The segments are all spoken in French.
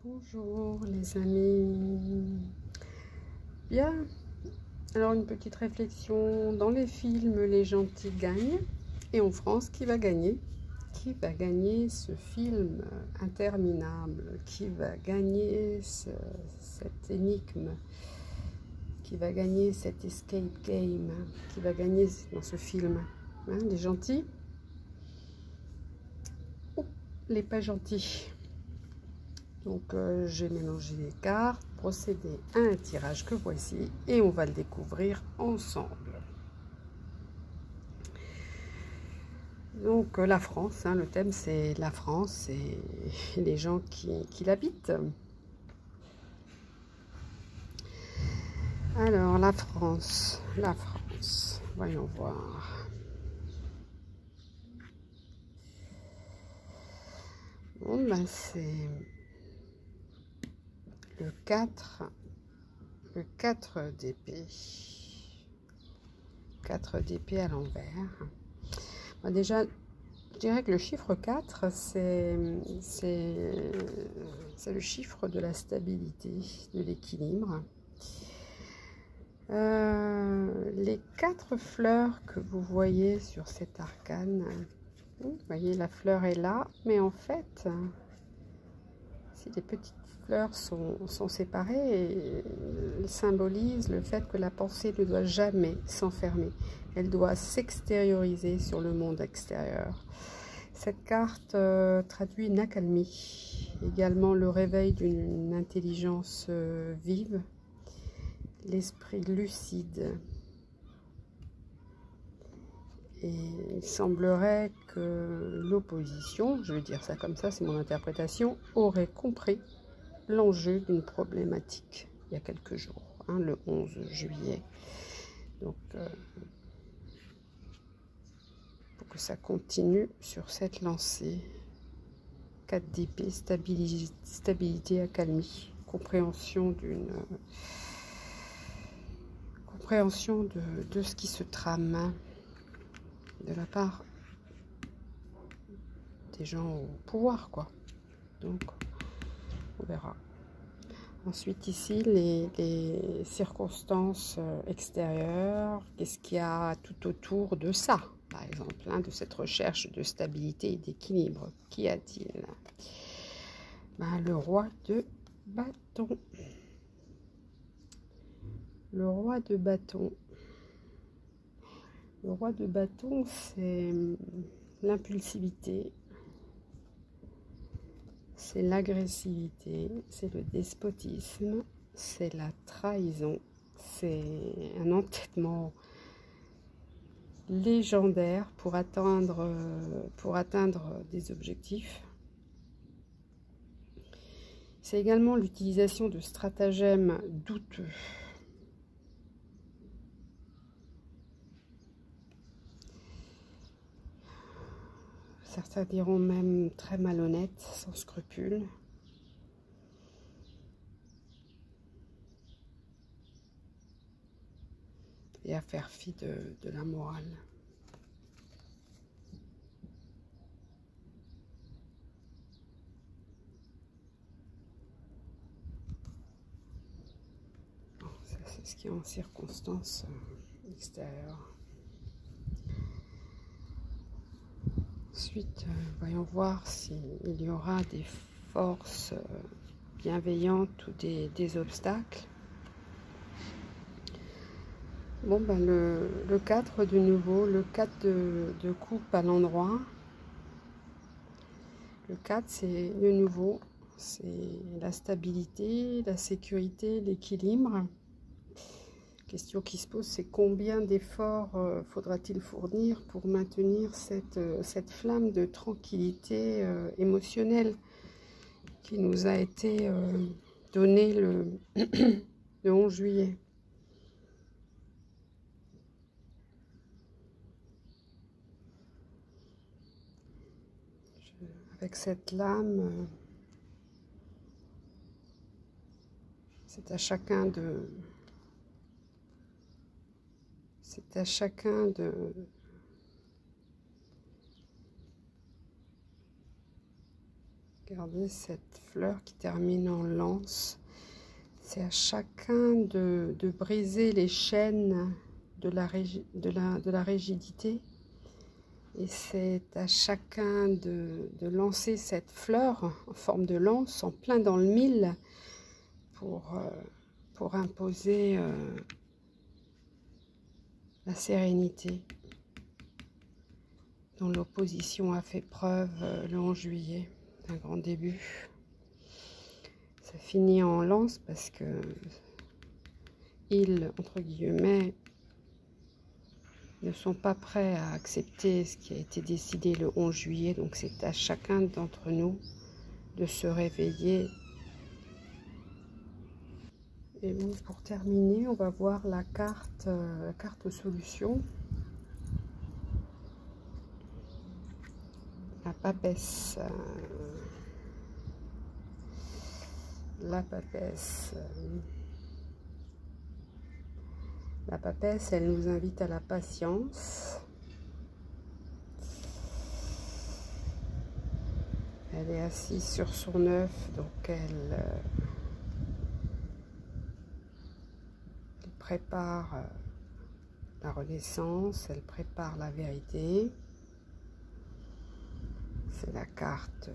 Bonjour les amis. Bien, alors une petite réflexion. Dans les films, les gentils gagnent. Et en France, qui va gagner? Qui va gagner ce film interminable? Qui va gagner cette énigme? Qui va gagner cet escape game? Qui va gagner dans ce film? Les gentils ou les pas gentils? Donc j'ai mélangé les cartes, procédé à un tirage que voici et on va le découvrir ensemble. Donc la France, le thème c'est la France et les gens qui l'habitent. Alors la France, voyons voir. Bon ben c'est le 4 d'épée. 4 d'épée à l'envers. Bon, déjà, je dirais que le chiffre 4, c'est le chiffre de la stabilité, de l'équilibre. Les 4 fleurs que vous voyez sur cet arcane, vous voyez la fleur est là, mais en fait, si les petites fleurs sont séparées, elles symbolisent le fait que la pensée ne doit jamais s'enfermer. Elle doit s'extérioriser sur le monde extérieur. Cette carte traduit une accalmie, également le réveil d'une intelligence vive, l'esprit lucide. Et il semblerait que l'opposition, je vais dire ça comme ça, c'est mon interprétation, aurait compris l'enjeu d'une problématique il y a quelques jours, le 11 juillet. Donc, pour que ça continue sur cette lancée. 4 d'épée, stabilité, accalmie, compréhension de ce qui se trame de la part des gens au pouvoir, quoi. Donc, on verra. Ensuite, ici, les circonstances extérieures, qu'est-ce qu'il y a tout autour de ça, par exemple, de cette recherche de stabilité et d'équilibre. Qu'y a-t-il? Le roi de bâton. Le roi de bâton. Le roi de bâton, c'est l'impulsivité, c'est l'agressivité, c'est le despotisme, c'est la trahison, c'est un entêtement légendaire pour atteindre des objectifs. C'est également l'utilisation de stratagèmes douteux. Certains diront même très malhonnête, sans scrupules. Et à faire fi de la morale. Bon, ça c'est ce qui est en circonstance extérieure. Ensuite, voyons voir s'il y aura des forces bienveillantes ou des obstacles. Bon, le 4 de nouveau, le 4 de coupe à l'endroit. Le 4, c'est de nouveau, c'est la stabilité, la sécurité, l'équilibre. La question qui se pose, c'est combien d'efforts faudra-t-il fournir pour maintenir cette flamme de tranquillité émotionnelle qui nous a été donnée le 11 juillet. Avec cette lame, c'est à chacun de Regardez cette fleur qui termine en lance. C'est à chacun de briser les chaînes de la rigidité. Et c'est à chacun de lancer cette fleur en forme de lance, en plein dans le mille, pour imposer la sérénité dont l'opposition a fait preuve le 11 juillet, un grand début. Ça finit en lance parce que ils, entre guillemets, ne sont pas prêts à accepter ce qui a été décidé le 11 juillet. Donc c'est à chacun d'entre nous de se réveiller. Et bon, pour terminer, on va voir la carte solution. La papesse. La papesse. La papesse, elle nous invite à la patience. Elle est assise sur son œuf, donc elle prépare la renaissance, elle prépare la vérité. C'est la carte.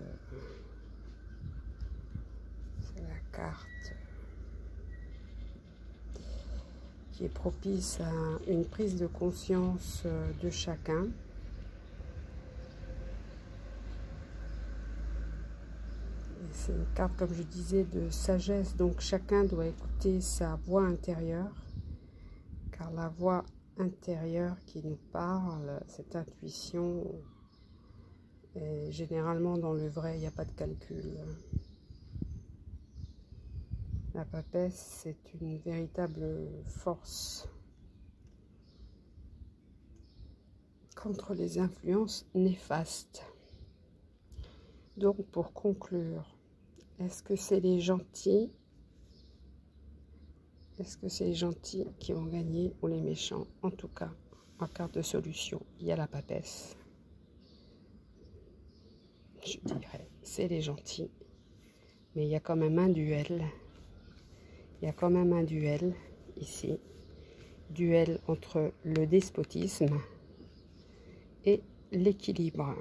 Qui est propice à une prise de conscience de chacun. C'est une carte, comme je disais, de sagesse, donc chacun doit écouter sa voix intérieure, car la voix intérieure qui nous parle, cette intuition, est généralement dans le vrai, il n'y a pas de calcul. La papesse, c'est une véritable force contre les influences néfastes. Donc, pour conclure, est-ce que c'est les gentils? Est-ce que c'est les gentils qui vont gagner ou les méchants? En tout cas, en carte de solution, il y a la papesse. Je dirais, c'est les gentils. Mais il y a quand même un duel. Il y a quand même un duel ici. Duel entre le despotisme et l'équilibre.